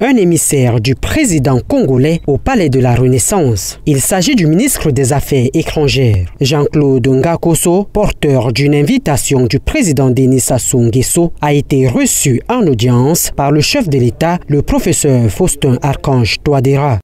un émissaire du président congolais au Palais de la Renaissance. Il s'agit du ministre des Affaires étrangères, Jean-Claude Ngakoso, porteur d'une invitation du président Denis Sassou Nguesso, a été reçu en audience par le chef de l'État, le professeur Faustin Archange Touadéra.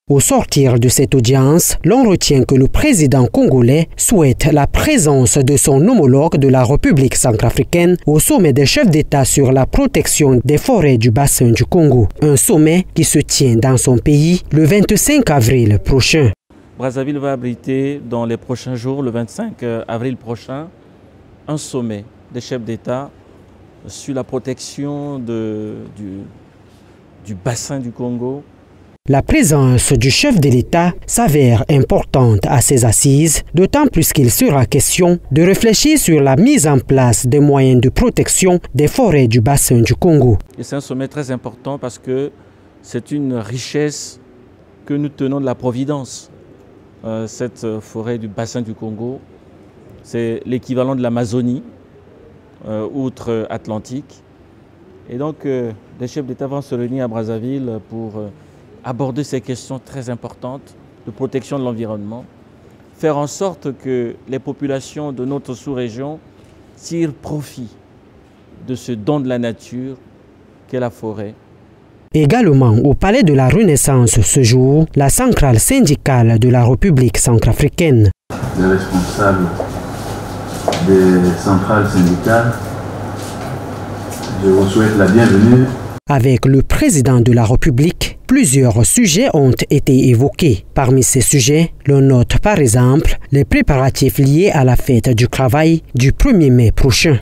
Au sortir de cette audience, l'on retient que le président congolais souhaite la présence de son homologue de la République centrafricaine au sommet des chefs d'État sur la protection des forêts du bassin du Congo. Un sommet qui se tient dans son pays le 25 avril prochain. Brazzaville va abriter dans les prochains jours, le 25 avril prochain, un sommet des chefs d'État sur la protection du bassin du Congo. La présence du chef de l'État s'avère importante à ces assises, d'autant plus qu'il sera question de réfléchir sur la mise en place des moyens de protection des forêts du bassin du Congo. C'est un sommet très important parce que c'est une richesse que nous tenons de la Providence. Cette forêt du bassin du Congo, c'est l'équivalent de l'Amazonie, outre-Atlantique. Et donc, les chefs d'État vont se réunir à Brazzaville pour aborder ces questions très importantes de protection de l'environnement, faire en sorte que les populations de notre sous-région tirent profit de ce don de la nature qu'est la forêt. Également au Palais de la Renaissance ce jour, la centrale syndicale de la République centrafricaine. Les responsables des centrales syndicales, je vous souhaite la bienvenue. Avec le président de la République, plusieurs sujets ont été évoqués. Parmi ces sujets, l'on note par exemple les préparatifs liés à la fête du travail du 1er mai prochain.